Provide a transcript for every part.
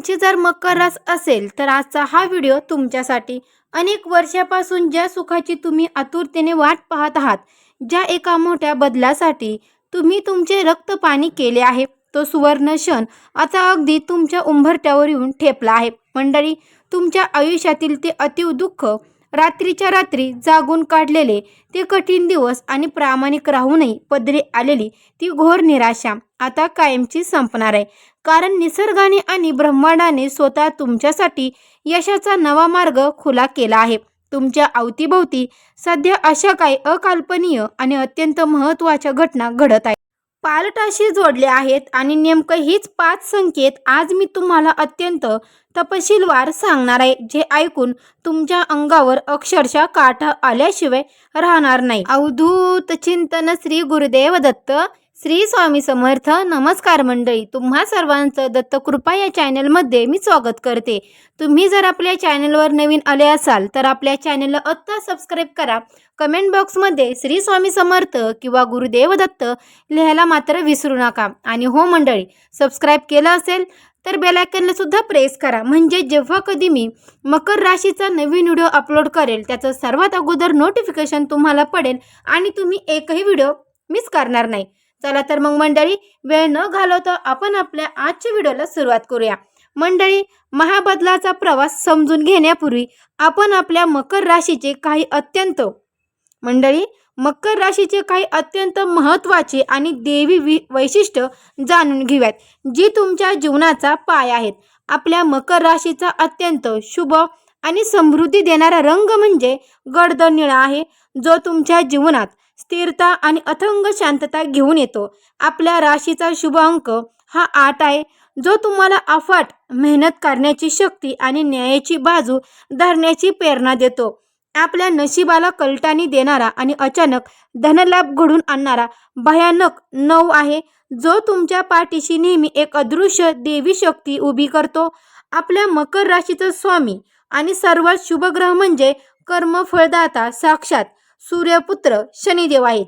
तुमची जर मकर रास असेल तर आजचा हा व्हिडिओ तुमच्यासाठी. अनेक वर्षापासून ज्या सुखाची तुम्ही आतुरतेने वाट पाहत आहात, ज्या एका मोठ्या बदलासाठी तुम्ही तुमचे रक्तपाणी केले आहे, तो सुवर्ण क्षण आता अगदी तुमच्या उंबरठ्यावर येऊन ठेपला आहे. मंडळी, तुमच्या आयुष्यातील ते अतीव दुःख, रात्रीच्या रात्री जागून काढलेले ते कठीण दिवस आणि प्रामाणिक राहूनही पदरी आलेली ती घोर निराशा आता कायमची संपणार आहे. कारण निसर्गाने आणि ब्रह्मांडाने स्वतः तुमच्यासाठी यशाचा नवा मार्ग खुला केला आहे. तुमच्या अवतीभोवती सध्या अशा काही अकल्पनीय आणि अत्यंत महत्त्वाच्या घटना घडत आहेत, पालटाशी जोडले आहेत आणि नेमकं हीच 5 संकेत आज मी तुम्हाला अत्यंत तपशीलवार सांगणार आहे, जे ऐकून तुमच्या अंगावर अक्षरशः काटा आल्याशिवाय राहणार नाही. अवधूत चिंतन श्री गुरुदेव दत्त. श्री स्वामी समर्थ. नमस्कार मंडळी, तुम्हा सर्वांचं दत्तकृपा या चॅनलमध्ये मी स्वागत करते. तुम्ही जर आपल्या चॅनलवर नवीन आले असाल तर आपल्या चॅनलला आत्ता सबस्क्राईब करा. कमेंट बॉक्समध्ये श्री स्वामी समर्थ किंवा गुरुदेव दत्त लिहायला मात्र विसरू नका. आणि हो मंडळी, सबस्क्राईब केलं असेल तर बेल आयकॉनला सुद्धा प्रेस करा, म्हणजे जेव्हा कधी मी मकर राशीचा नवीन व्हिडिओ अपलोड करेल त्याचं सर्वात अगोदर नोटिफिकेशन तुम्हाला पडेल आणि तुम्ही एकही व्हिडिओ मिस करणार नाही. चला तर मग मंडळी, वेळ न घालवता आपण आपल्या आजच्या व्हिडिओला सुरुवात करूया. मंडळी, महाबदलाचा प्रवास समजून घेण्यापूर्वी आपण आपल्या मकर राशीचे काही अत्यंत महत्त्वाचे आणि देवी वैशिष्ट्य जाणून घेऊयात, जी तुमच्या जीवनाचा पाय आहेत. आपल्या मकर राशीचा अत्यंत शुभ आणि समृद्धी देणारा रंग म्हणजे गडद निळा आहे, जो तुमच्या जीवनात स्थिरता आणि अथंग शांतता घेऊन येतो. आपल्या राशीचा शुभ अंक हा 8 आहे, जो तुम्हाला अफाट मेहनत करण्याची शक्ती आणि न्यायाची बाजू धरण्याची प्रेरणा देतो. आपल्या नशिबाला कलटाणी देणारा आणि अचानक धनलाभ घडून आणणारा भयानक 9 आहे, जो तुमच्या पाठीशी नेहमी एक अदृश्य देवी शक्ती उभी करतो. आपल्या मकर राशीचा स्वामी आणि सर्वात शुभ ग्रह म्हणजे कर्मफळदाता साक्षात सूर्यपुत्र शनिदेव आहेत,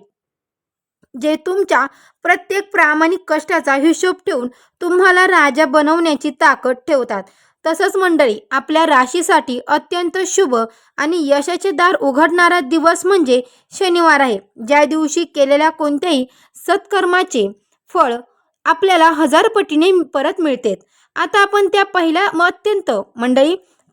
जे तुमच्या प्रत्येक प्रामाणिक कष्टाचा हिशोब ठेवून तुम्हाला राजा बनवण्याची ताकद ठेवतात. तसंच मंडळी, आपल्या राशीसाठी अत्यंत शुभ आणि यशाचे दार उघडणारा दिवस म्हणजे शनिवार आहे, ज्या दिवशी केलेल्या कोणत्याही सत्कर्माचे फळ आपल्याला 1000 पटीने परत मिळते. आता आपण त्या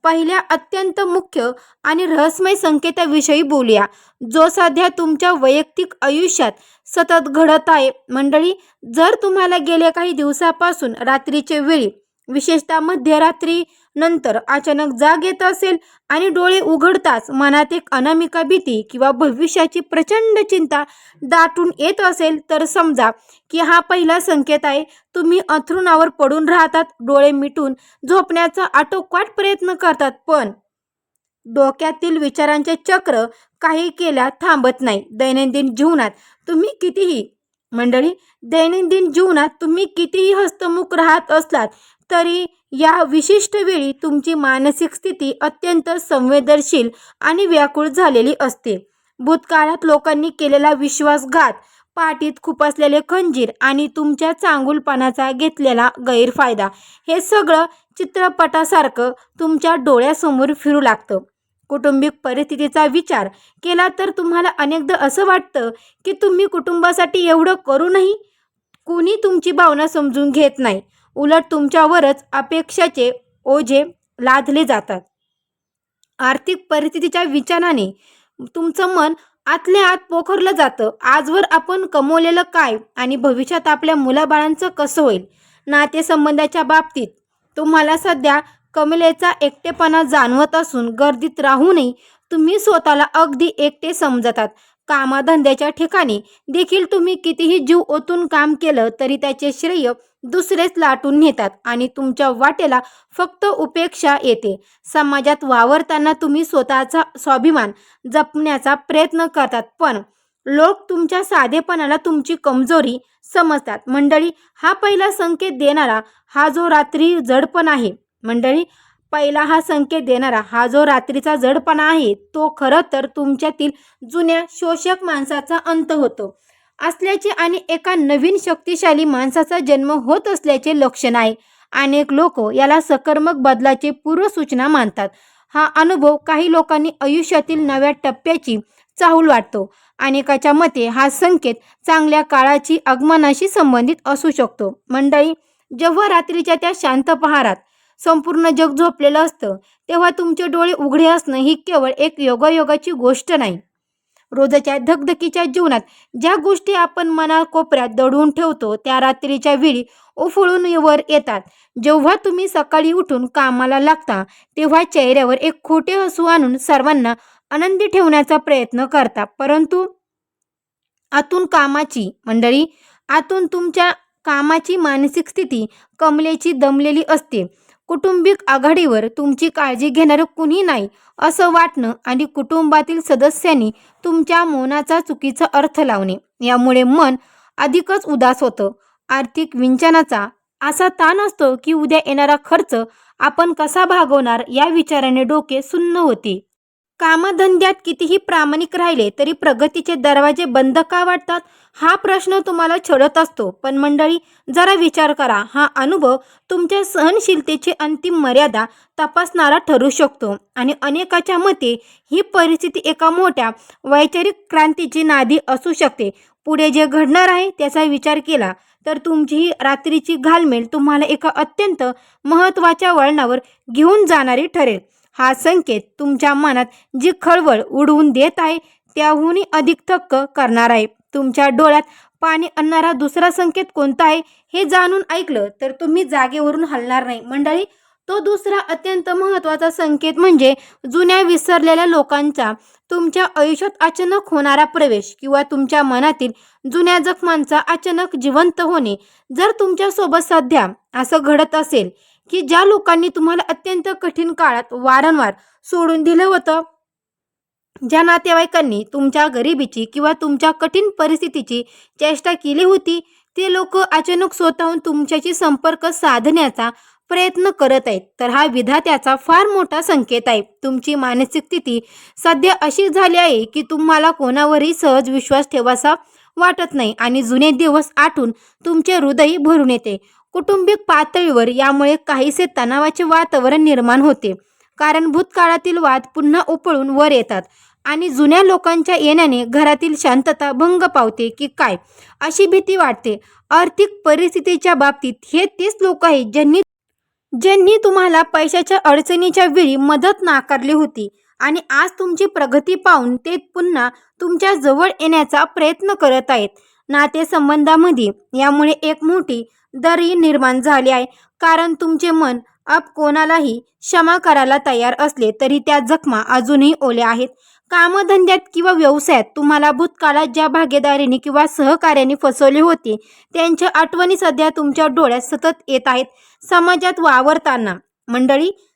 पहिल्या अत्यंत मुख्य आणि रहस्यमय संकेताविषयी बोलूया, जो सध्या तुमच्या वैयक्तिक आयुष्यात सतत घडत आहे. मंडळी, जर तुम्हाला गेल्या काही दिवसापासून रात्रीच्या वेळी, विशेषतः मध्यरात्री नंतर अचानक जाग येत असेल आणि डोळे उघडताच मनात एक अनामिका भीती किंवा भविष्याची प्रचंड चिंता दाटून येत असेल, तर समजा की हा पहिला संकेत आहे. तुम्ही अंथरुणावर पडून राहतात, डोळे मिटून झोपण्याचा आटोकाट प्रयत्न करतात, पण डोक्यातील विचारांचे चक्र काही केल्या थांबत नाही. दैनंदिन जीवनात तुम्ही कितीही हस्तमुख राहत असलात तरी या विशिष्ट वेळी तुमची मानसिक स्थिती अत्यंत संवेदनशील आणि व्याकुळ झालेली असते. भूतकाळात लोकांनी केलेला विश्वासघात, पाठीत खुपसलेले खंजीर आणि तुमच्या चांगुलपणाचा घेतलेला गैरफायदा, हे सगळं चित्रपटासारखं तुमच्या डोळ्यासमोर फिरू लागतं. कौटुंबिक परिस्थितीचा विचार केला तर तुम्हाला अनेकदा असं वाटतं की तुम्ही कुटुंबासाठी एवढं करूनही कुणी तुमची भावना समजून घेत नाही. उलट तुमच्यावरच अपेक्षाचे ओझे लादले जातात. आर्थिक परिस्थितीच्या विचाराने तुमचं मन आतल्या आत पोखरलं जातं. आजवर आपण कमवलेलं काय आणि भविष्यात आपल्या मुलाबाळांचं कसं होईल. नातेसंबंधाच्या बाबतीत तुम्हाला सध्या कमलेचा एकटेपणा जाणवत असून गर्दीत राहूनही तुम्ही स्वतःला अगदी एकटे समजतात. कामाधंद्याच्या ठिकाणी देखील तुम्ही कितीही जीव ओतून काम केलं तरी त्याचे श्रेय दुसरेच लाटून नेतात आणि तुमच्या वाटेला फक्त उपेक्षा येते. समाजात वावरताना तुम्ही स्वतःचा स्वाभिमान जपण्याचा प्रयत्न करतात, पण लोक तुमच्या साधेपणाला तुमची कमजोरी समजतात. मंडळी, हा पहिला संकेत देणारा हा जो रात्रीचा जडपणा आहे, तो खरं तर तुमच्यातील जुन्या शोषक माणसाचा अंत होतो असल्याचे आणि एका नवीन शक्तिशाली माणसाचा जन्म होत असल्याचे लक्षण आहे. अनेक लोक याला सकारात्मक बदलाची पूर्वसूचना मानतात. हा अनुभव काही लोकांनी आयुष्यातील नव्या टप्प्याची चाहूल वाटतो. अनेकाच्या मते हा संकेत चांगल्या काळाची आगमनाशी संबंधित असू शकतो. मंडळी, जेव्हा रात्रीच्या त्या शांत पहारात संपूर्ण जग झोपलेलं असतं, तेव्हा तुमचे डोळे उघडे असणं ही केवळ एक योगायोगाची गोष्ट नाही. रोजच्या धगधकीच्या जीवनात ज्या गोष्टी आपण मनाकोपऱ्यात दडवून ठेवतो त्या रात्रीच्या वेळी उफळून वर येतात. जेव्हा तुम्ही सकाळी उठून कामाला लागता तेव्हा चेहऱ्यावर एक खोटे हसू आणून सर्वांना आनंदी ठेवण्याचा प्रयत्न करता, परंतु आतून तुमच्या कामाची मानसिक स्थिती कमलेची दमलेली असते. कौटुंबिक आघाडीवर तुमची काळजी घेणारं कुणी नाही असं वाटणं आणि कुटुंबातील सदस्यांनी तुमच्या मौनाचा चुकीचा अर्थ लावणे यामुळे मन अधिकच उदास होतं. आर्थिक विंचनाचा असा ताण असतो की उद्या येणारा खर्च आपण कसा भागवणार या विचाराने डोके सुन्न होते. कामधंद्यात कितीही प्रामाणिक राहिले तरी प्रगतीचे दरवाजे बंद का वाटतात हा प्रश्न तुम्हाला छळत असतो. पण मंडळी, जरा विचार करा, हा अनुभव तुमच्या सहनशीलतेची अंतिम मर्यादा तपासणारा ठरू शकतो. आणि अनेकाच्या मते ही परिस्थिती एका मोठ्या वैचारिक क्रांतीची नांदी असू शकते. पुढे जे घडणार आहे त्याचा विचार केला तर तुमची ही रात्रीची घालमेल तुम्हाला एका अत्यंत महत्त्वाच्या वळणावर घेऊन जाणारी ठरेल. हा संकेत तुमच्या मनात जी खळबळ उडवून देत आहे त्याहूनही अधिक थक्क करणार आहे. तुमच्या डोळ्यात पाणी आणणारा दुसरा संकेत कोणता आहे हे जाणून ऐकलं तर तुम्ही जागेवरून हलणार नाही. मंडळी, तो दुसरा अत्यंत महत्त्वाचा संकेत म्हणजे जुन्या विसरलेल्या लोकांचा तुमच्या आयुष्यात अचानक होणारा प्रवेश किंवा तुमच्या मनातील जुन्या जखमांचा अचानक जिवंत होणे. जर तुमच्यासोबत सध्या असं घडत असेल की ज्या लोकांनी तुम्हाला अत्यंत कठीण काळात वारंवार सोडून दिलं होतं, ज्या नातेवाईकांनी तुमच्या गरिबीची किंवा तुमच्या कठीण परिस्थितीची चेष्टा केली होती, ते लोक अचानक स्वतःहून तुमच्याशी संपर्क साधण्याचा प्रयत्न करत आहेत, तर हा विधात्याचा फार मोठा संकेत आहे. तुमची मानसिक स्थिती सध्या अशी झाली आहे की तुम्हाला कोणावरही सहज विश्वास ठेवासा वाटत नाही आणि जुने दिवस आठवून तुमचे हृदय भरून येते. कौटुंबिक पातळीवर यामुळे काहीसे तणावाचे वातावरण निर्माण होते, कारण भूतकाळातील वाद पुन्हा उपळून वर येतात आणि जुन्या लोकांच्या येण्याने घरातील शांतता भंग पावते की काय अशी भीती वाटते. आर्थिक परिस्थितीच्या बाबतीत हे तेच लोक आहेत ज्यांनी तुम्हाला पैशाच्या अडचणीच्या वेळी मदत नाकारली होती आणि आज तुमची प्रगती पाहून ते पुन्हा तुमच्या जवळ येण्याचा प्रयत्न करत आहेत. नातेसंबंधामध्ये यामुळे एक मोठी दरी निर्माण झाली आहे, कारण तुमचे मन कोणालाही क्षमा करायला तयार असले तरी त्या जखमा अजूनही ओल्या आहेत. कामधंद्यात किंवा व्यवसायात तुम्हाला भूतकाळात ज्या भागीदारीने किंवा सहकार्याने फसवले होते त्यांच्या आठवणी सध्या तुमच्या डोळ्यात सतत येत आहेत.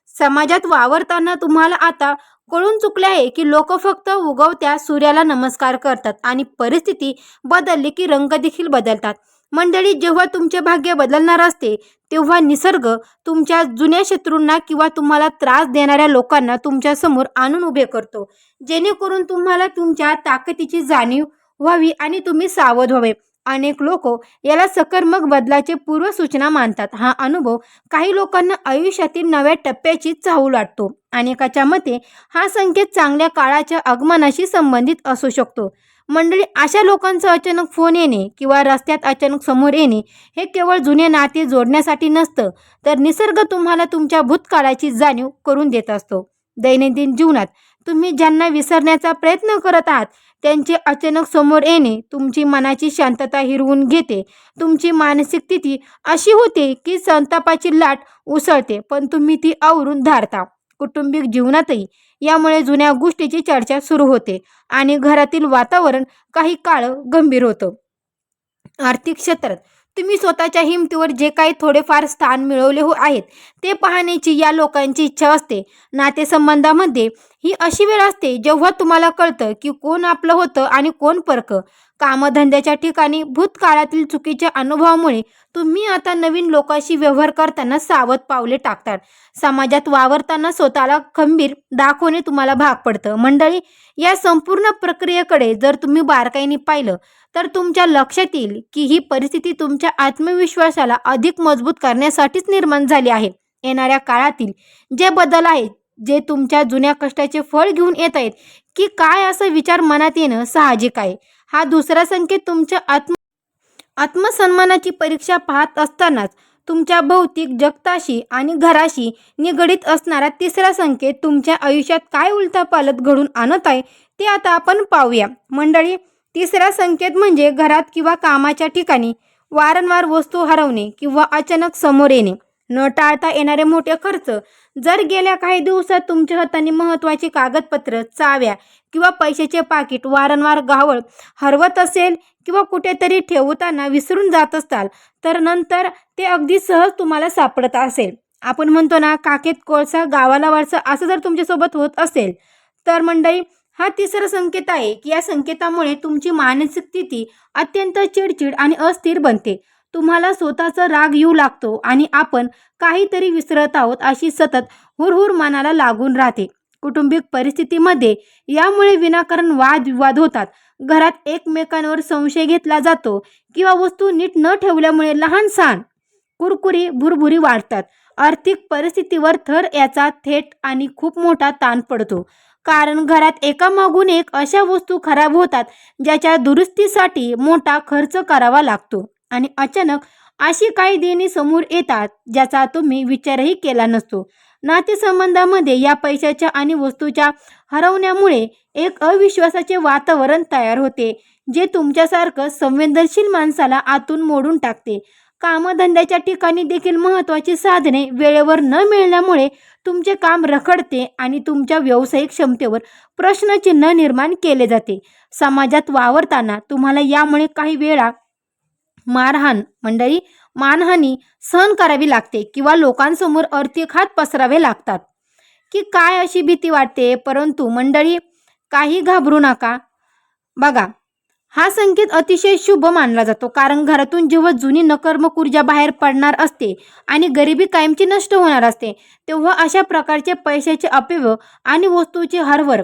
समाजात वावरताना तुम्हाला आता कळून चुकले आहे की लोक फक्त उगवत्या सूर्याला नमस्कार करतात आणि परिस्थिती बदलली की रंग देखील बदलतात. मंडळी, जेव्हा तुमचे भाग्य बदलणार असते तेव्हा निसर्ग तुमच्या जुन्या शत्रूंना किंवा तुम्हाला त्रास देणाऱ्या लोकांना तुमच्या समोर आणून उभे करतो, जेणेकरून तुम्हाला तुमच्या ताकदीची जाणीव व्हावी आणि तुम्ही सावध व्हावे. अनेक लोक याला सकारात्मक बदलाचे पूर्वसूचना मानतात. हा अनुभव काही लोकांना आयुष्यातील नव्या टप्प्याची चाहूल वाटतो. अनेकाच्या मते हा संकेत चांगल्या काळाच्या आगमनाशी संबंधित असू शकतो. मंडळी, अशा लोकांचा अचानक फोन येणे किंवा रस्त्यात अचानक समोर येणे हे केवळ जुने नाते जोडण्यासाठी नसतं, तर निसर्ग तुम्हाला तुमच्या भूतकाळाची जाणीव करून देत असतो. दैनंदिन जीवनात तुम्ही ज्यांना विसरण्याचा प्रयत्न करत आहात त्यांचे अचानक समोर येणे तुमची मनाची शांतता हिरवून घेते. तुमची मानसिक स्थिती अशी होते की संतापाची लाट उसळते, पण तुम्ही ती आवरून धाडता. कौटुंबिक जीवनातही यामुळे जुन्या गोष्टीची चर्चा सुरू होते आणि घरातील वातावरण काही काळ गंभीर होतं. आर्थिक क्षेत्रात तुम्ही स्वतःच्या हिमतीवर जे काही थोडेफार स्थान मिळवले आहेत ते पाहण्याची या लोकांची इच्छा असते. नातेसंबंधामध्ये ही अशी वेळ असते जेव्हा तुम्हाला कळतं की कोण आपलं होतं आणि कोण परकं. कामधंद्याच्या ठिकाणी भूतकाळातील चुकीच्या अनुभवामुळे तुम्ही आता नवीन लोकांशी व्यवहार करताना सावध पावले टाकतात. समाजात वावरताना स्वतःला खंबीर दाखवणे तुम्हाला भाग पडतं. मंडळी, या संपूर्ण प्रक्रियेकडे जर तुम्ही बारकाईने पाहिलं तर तुमच्या लक्षात येईल की ही परिस्थिती तुमच्या आत्मविश्वासाला अधिक मजबूत करण्यासाठीच निर्माण झाली आहे. येणाऱ्या काळातील जे बदल आहेत, जे तुमच्या जुन्या कष्टाचे फळ घेऊन येत आहेत की काय, असा विचार मनात येणं साहजिक आहे. हा दुसरा संकेत तुमच्या आत्मसन्मानाची परीक्षा पाहत असतानाच तुमच्या भौतिक जगताशी आणि घराशी निगडीत असणारा तिसरा संकेत तुमच्या आयुष्यात काय उलथापालथ घडून आणत आहे ते आता आपण पाहूया. मंडळी, तिसरा संकेत म्हणजे घरात किंवा कामाच्या ठिकाणी वारंवार वस्तू हरवणे किंवा अचानक समोर येणे. न टाळता येणारे मोठे खर्च. जर गेल्या काही दिवसात तुमच्या हाताने महत्त्वाची कागदपत्र, चाव्या किंवा पैशाचे पाकिट वारंवार गहाळ हरवत असेल किंवा कुठेतरी ठेवताना विसरून जात असाल, तर नंतर ते अगदी सहज तुम्हाला सापडत असेल. आपण म्हणतो ना, काखेत कोळसा गावाला वळसा, असं जर तुमच्यासोबत होत असेल तर मंडळी, हा तिसरा संकेत आहे की या संकेतामुळे तुमची मानसिक स्थिती अत्यंत चिडचिड आणि अस्थिर बनते. तुम्हाला स्वतःचा राग येऊ लागतो आणि आपण काहीतरी विसरत आहोत अशी सतत हुरहुर मनाला लागून राहते. कौटुंबिक परिस्थितीमध्ये यामुळे विनाकारण वादविवाद होतात. घरात एकमेकांवर संशय घेतला जातो किंवा वस्तू नीट न ठेवल्यामुळे लहान सहान कुरकुरी भुरभुरी वाढतात. आर्थिक परिस्थितीवर थर याचा थेट आणि खूप मोठा ताण पडतो, कारण घरात एकामागून एक अशा वस्तू खराब होतात ज्याच्या दुरुस्तीसाठी मोठा खर्च करावा लागतो आणि अचानक अशी काही देणी समोर येतात ज्याचा तुम्ही विचारही केला नसतो. नातेसंबंधामध्ये या पैशाच्या आणि वस्तूच्या हरवण्यामुळे एक अविश्वासाचे वातावरण तयार होते, जे तुमच्यासारखं संवेदनशील माणसाला आतून मोडून टाकते. कामधंद्याच्या ठिकाणी देखील महत्त्वाची साधने वेळेवर न मिळाल्यामुळे तुमचे काम रखडते आणि तुमच्या व्यावसायिक क्षमतेवर प्रश्नचिन्ह निर्माण केले जाते. समाजात वावरताना तुम्हाला यामुळे काही वेळा मानहानी सहन करावी लागते किंवा लोकांसमोर आर्थिक हात पसरावे लागतात की काय, अशी भीती वाटते. परंतु मंडळी, काही घाबरू नका. बघा, हा संकेत अतिशय शुभ मानला जातो, कारण घरातून जेव्हा जुनी नकारात्मक ऊर्जा बाहेर पडणार असते आणि गरिबी कायमची नष्ट होणार असते, तेव्हा अशा प्रकारचे पैशाचे अपव्यय आणि वस्तूची हरवळ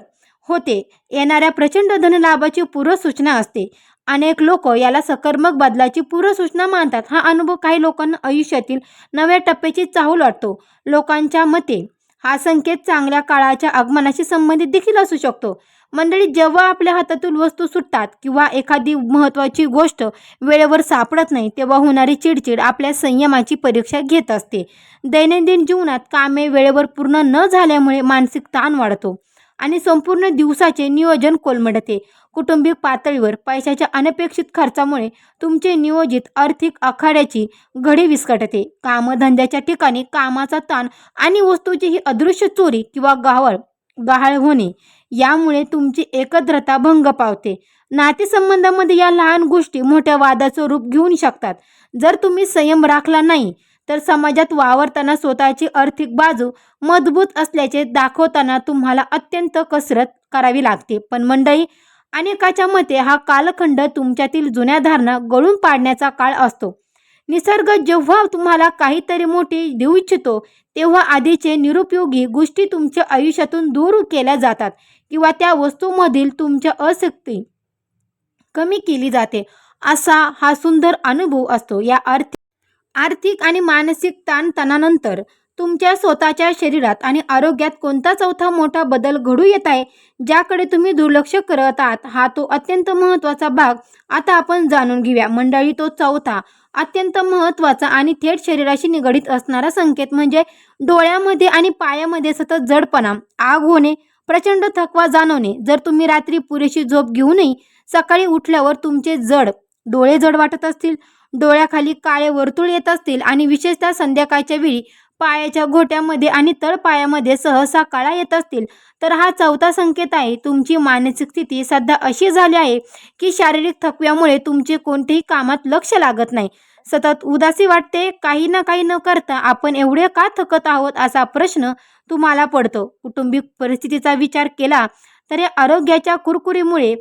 होते येणाऱ्या प्रचंड धनलाभाची पूर्वसूचना असते. अनेक लोक याला सकारात्मक बदलाची पूर्वसूचना मानतात. हा अनुभव काही लोकांना आयुष्यातील नव्या टप्प्याची चाहूल वाटतो. लोकांच्या मते हा संकेत चांगल्या काळाच्या आगमनाशी संबंधित देखील असू शकतो. मंडळी, जेव्हा आपल्या हातातून वस्तू सुटतात किंवा एखादी महत्त्वाची गोष्ट वेळेवर सापडत नाही, तेव्हा होणारी चिडचिड आपल्या संयमाची परीक्षा घेत असते. दैनंदिन जीवनात कामे वेळेवर पूर्ण न झाल्यामुळे मानसिक ताण वाढतो आणि संपूर्ण दिवसाचे नियोजन कोलमडते. कौटुंबिक पातळीवर पैशाच्या अनपेक्षित खर्चामुळे तुमचे नियोजित आर्थिक आखाड्याची घडी विस्कटते. कामधंद्याच्या ठिकाणी कामाचा ताण आणि वस्तूची ही अदृश्य चोरी किंवा गहाळ होणे यामुळे तुमची एकत्रता भंग पावते. नातेसंबंधामध्ये या लहान गोष्टी मोठ्या वादाचं रूप घेऊ शकतात. जर तुम्ही संयम राखला नाही तर समाजात वावरताना स्वतःची आर्थिक बाजू मजबूत असल्याचे दाखवताना तुम्हाला अत्यंत कसरत करावी लागते. पण मंडळी, अनेकाच्या मते हा कालखंड तुमच्यातील जुन्या धारणा गळून पाडण्याचा काळ असतो. निसर्ग जेव्हा तुम्हाला काहीतरी मोठे देऊ इच्छितो, तेव्हा आधीचे निरुपयोगी गोष्टी तुमच्या आयुष्यातून दूर केल्या जातात किंवा त्या वस्तूमधील तुमच्या आसक्ती कमी केली जाते. असा हा सुंदर अनुभव असतो. या आर्थिक आणि मानसिक ताणतणावानंतर तुमच्या स्वतःच्या शरीरात आणि आरोग्यात कोणता चौथा मोठा बदल घडू येत आहे ज्याकडे तुम्ही दुर्लक्ष करत आहात, हा तो अत्यंत महत्त्वाचा भाग आता आपण जाणून घेऊया. मंडळी, तो चौथा अत्यंत महत्त्वाचा आणि थेट शरीराशी निगडीत असणारा संकेत म्हणजे डोळ्यामध्ये आणि पायामध्ये सतत जडपणा, आग होणे, प्रचंड थकवा जाणवणे. जर तुम्ही रात्री पुरेशी झोप घेऊनही सकाळी उठल्यावर तुमचे डोळे जड वाटत असतील, डोळ्याखाली काळे वर्तुळ येत असतील आणि विशेषतः संध्याकाळच्या वेळी पायाच्या घोट्यामध्ये आणि तळपायामध्ये सहसा कळा येत असतील, तर हा चौथा संकेत आहे. तुमची मानसिक स्थिती सध्या अशी झाली आहे की शारीरिक थकव्यामुळे तुमचे कोणतेही कामात लक्ष लागत नाही. सतत उदासी वाटते. काही ना काही न करता आपण एवढे का थकत आहोत असा प्रश्न तुम्हाला पडतो. कौटुंबिक परिस्थितीचा विचार केला तर या आरोग्याच्या कुरकुरीमुळे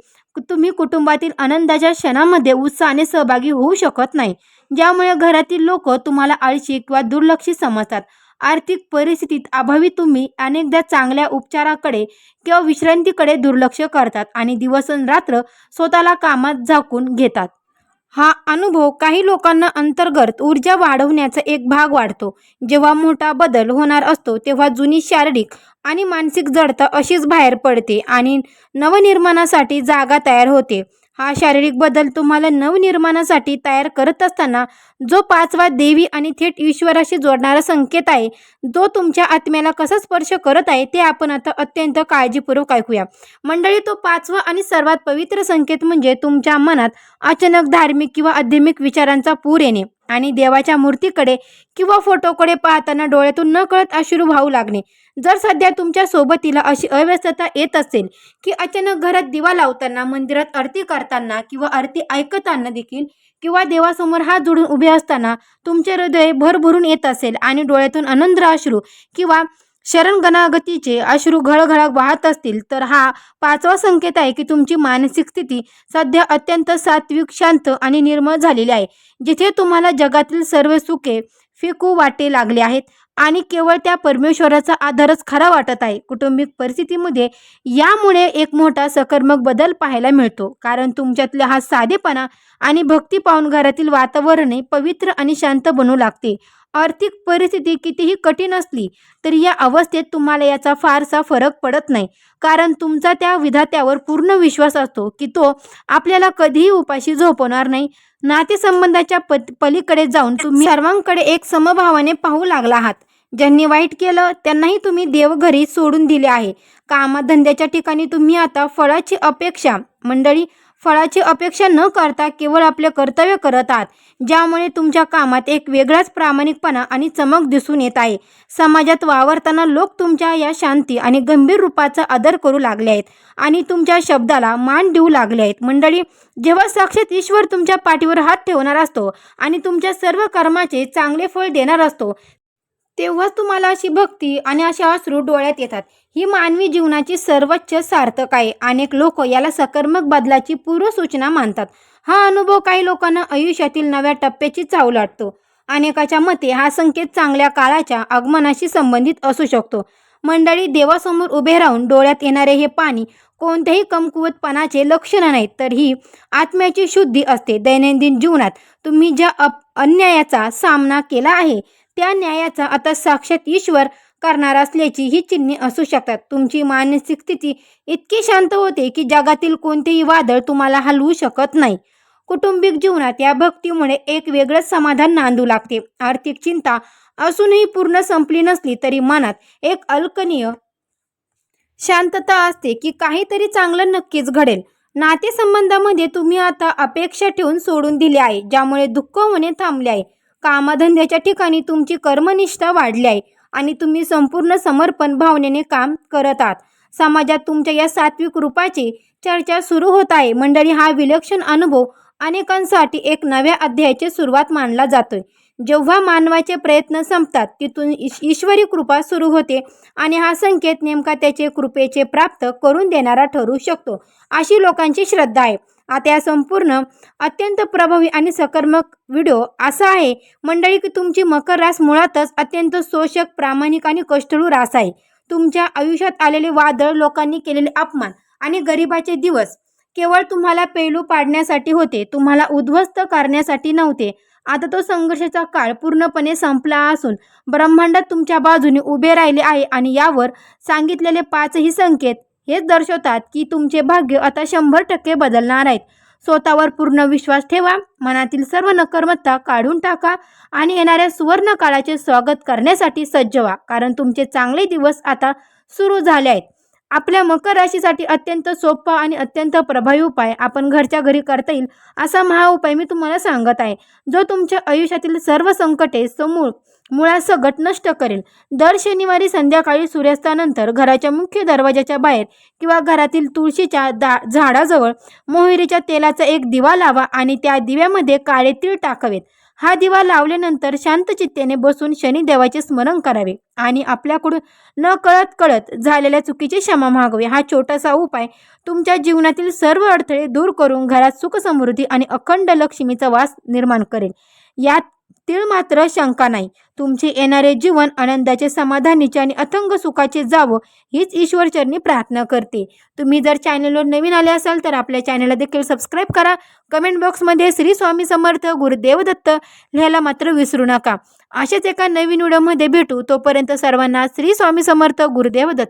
तुम्ही कुटुंबातील आनंदाच्या क्षणामध्ये उत्साहाने सहभागी होऊ शकत नाही, ज्यामुळे घरातील लोक तुम्हाला आळशी किंवा दुर्लक्षित समजतात. आर्थिक परिस्थितीत अभावी तुम्ही अनेकदा चांगल्या उपचाराकडे किंवा विश्रांतीकडे दुर्लक्ष करतात आणि दिवसरात्र स्वतःला कामात झाकून घेतात. हा अनुभव काही लोकांना अंतर्गत ऊर्जा वाढवण्याचा एक भाग वाटतो. जेव्हा मोठा बदल होणार असतो तेव्हा जुनी शारीरिक आणि मानसिक जडता अशीच बाहेर पडते आणि नवनिर्माणासाठी जागा तयार होते. हा शारीरिक बदल तुम्हाला नवनिर्माणासाठी तयार करत असताना जो 5वा देवी आणि थेट ईश्वराशी जोडणारा संकेत आहे, जो तुमच्या आत्म्याला कसा स्पर्श करत आहे ते आपण आता अत्यंत काळजीपूर्वक ऐकूया. मंडळी, तो 5वा आणि सर्वात पवित्र संकेत म्हणजे तुमच्या मनात अचानक धार्मिक किंवा आध्यात्मिक विचारांचा पूर येणे आणि देवाच्या मूर्तीकडे किंवा फोटोकडे पाहताना डोळ्यातून नकळत अश्रू वाहू लागणे. जर सध्या तुमच्या सोबतीला अशी अव्यवस्था येत असेल की अचानक घरात दिवा लावताना, मंदिरात आरती करताना किंवा आरती ऐकताना देखील किंवा देवासमोर हात जोडून उभे असताना तुमचे हृदय भरभरून येत असेल आणि डोळ्यातून आनंद अश्रू किंवा शरणगणागतीचे अश्रू घळघळ वाहत असतील, तर हा 5वा संकेत आहे की तुमची मानसिक स्थिती सध्या अत्यंत सात्विक, शांत आणि निर्मळ झालेली आहे, जिथे तुम्हाला जगातील सर्व सुखे फिकू वाटे लागले आहेत आणि केवळ त्या परमेश्वराचा आधारच खरा वाटत आहे. कौटुंबिक परिस्थितीमध्ये यामुळे एक मोठा सकारात्मक बदल पाहायला मिळतो, कारण तुमच्यातला हा साधेपणा आणि भक्ती पाहून घरातील वातावरणही पवित्र आणि शांत बनू लागते. आर्थिक परिस्थिती कितीही कठीण असली तरी या अवस्थेत तुम्हाला याचा फारसा फरक पडत नाही, कारण तुमचा त्या विधात्यावर पूर्ण विश्वास असतो की तो आपल्याला कधीही उपाशी झोपवणार नाही. नातेसंबंधाच्या पलीकडे जाऊन तुम्ही सर्वांकडे एक समभावाने पाहू लागला आहात. ज्यांनी वाईट केलं त्यांनाही तुम्ही देवघरी सोडून दिले आहे. कामधंद्याच्या ठिकाणी तुम्ही आता फळाची अपेक्षा न करता केवळ आपले कर्तव्य करत आहात, ज्यामुळे तुमच्या कामात एक वेगळाच प्रामाणिकपणा आणि चमक दिसून येत आहे. समाजात वावरताना लोक तुमच्या या शांती आणि गंभीर रूपाचा आदर करू लागले आहेत आणि तुमच्या शब्दाला मान देऊ लागले आहेत. मंडळी, जेव्हा साक्षात ईश्वर तुमच्या पाठीवर हात ठेवणार असतो आणि तुमच्या सर्व कर्माचे चांगले फळ देणार असतो, तेव्हाच तुम्हाला अशी भक्ती आणि अशा अश्रू डोळ्यात येतात. ही मानवी जीवनाची सर्वोच्च सार्थक आहे. अनेक लोक याला सकारात्मक बदलाची पूर्वसूचना मानतात. हा अनुभव काही लोकांना आयुष्यातील नव्या टप्प्याची चाहूल वाटतो. अनेकाच्या मते हा संकेत चांगल्या काळाच्या आगमनाशी संबंधित असू शकतो. मंडळी, देवासमोर उभे राहून डोळ्यात येणारे हे पाणी कोणत्याही कमकुवतपणाचे लक्षण नाहीत, तर ही आत्म्याची शुद्धी असते. दैनंदिन जीवनात तुम्ही ज्या अन्यायाचा सामना केला आहे त्या न्यायाचा आता साक्षात ईश्वर करणार असल्याची ही चिन्हे असू शकतात. तुमची मानसिक स्थिती इतकी शांत होते की जगातील कोणतेही वादळ तुम्हाला हलवू शकत नाही. कौटुंबिक जीवनात या भक्तीमुळे एक वेगळंच समाधान नांदू लागते. आर्थिक चिंता असूनही पूर्ण संपली नसली तरी मनात एक अल्कनीय शांतता असते की काहीतरी चांगलं नक्कीच घडेल. नातेसंबंधामध्ये तुम्ही आता अपेक्षा ठेवून सोडून दिली आहे, ज्यामुळे दुःख होणे थांबले आहे. कामधंद्याच्या ठिकाणी तुमची कर्मनिष्ठा वाढली आहे आणि तुम्ही संपूर्ण समर्पण भावनेने काम करत आहात. समाजात तुमच्या या सात्विक रूपाची चर्चा सुरू होत आहे. मंडळी, हा विलक्षण अनुभव अनेकांसाठी एक नव्या अध्यायाची सुरुवात मानला जातोय. जेव्हा मानवाचे प्रयत्न संपतात तिथून ईश्वरी कृपा सुरू होते आणि हा संकेत नेमका त्याचे कृपेचे प्राप्त करून देणारा ठरू शकतो, अशी लोकांची श्रद्धा आहे. आता या संपूर्ण अत्यंत प्रभावी आणि सकारात्मक व्हिडिओ असा आहे मंडळी की तुमची मकर रास मुळातच अत्यंत शोषक, प्रामाणिक आणि कष्टळू रास आहे. तुमच्या आयुष्यात आलेले वादळ, लोकांनी केलेले अपमान आणि गरिबाचे दिवस केवळ तुम्हाला पैलू पाडण्यासाठी होते, तुम्हाला उद्ध्वस्त करण्यासाठी नव्हते. आता तो संघर्षाचा काळ पूर्णपणे संपला असून ब्रह्मांडात तुमच्या बाजूने उभे राहिले आहे आणि यावर सांगितलेले 5ही संकेत हेच दर्शवतात की तुमचे भाग्य आता 100% बदलणार आहेत. स्वतःवर पूर्ण विश्वास ठेवा, मनातील सर्व नकारात्मकता काढून टाका आणि येणाऱ्या सुवर्ण काळाचे स्वागत करण्यासाठी सज्ज व्हा, कारण तुमचे चांगले दिवस आता सुरू झाले आहेत. आपल्या मकर राशीसाठी अत्यंत सोपा आणि अत्यंत प्रभावी उपाय आपण घरच्या घरी करता येईल असा महाउपाय मी तुम्हाला सांगत आहे, जो तुमच्या आयुष्यातील सर्व संकटे मुळासकट नष्ट करेल. दर शनिवारी संध्याकाळी सूर्यास्तानंतर घराच्या मुख्य दरवाजाच्या बाहेर किंवा घरातील तुळशीच्या झाडाजवळ मोहरीच्या तेलाचा एक दिवा लावा आणि त्या दिव्यामध्ये काळे तीळ टाकावेत. हा दिवा लावल्यानंतर शांत चित्तेने बसून शनिदेवाचे स्मरण करावे आणि आपल्याकडून न कळत झालेल्या चुकीची क्षमा मागावी. हा छोटासा उपाय तुमच्या जीवनातील सर्व अडथळे दूर करून घरात सुख समृद्धी आणि अखंड लक्ष्मीचा वास निर्माण करेल. यात तीळ मात्र शंका नाही. तुमचे येणारे जीवन आनंदाचे, समाधानीचे आणि अथंग सुखाचे जावं हीच ईश्वरचरणी प्रार्थना करते. तुम्ही जर चॅनलवर नवीन आले असाल तर आपल्या चॅनलला देखील सबस्क्राईब करा. कमेंट बॉक्समध्ये श्री स्वामी समर्थ गुरुदेव दत्त लिहायला मात्र विसरू नका. अशाच एका नवीन व्हिडिओमध्ये भेटू. तोपर्यंत सर्वांना श्री स्वामी समर्थ गुरुदेव दत्त.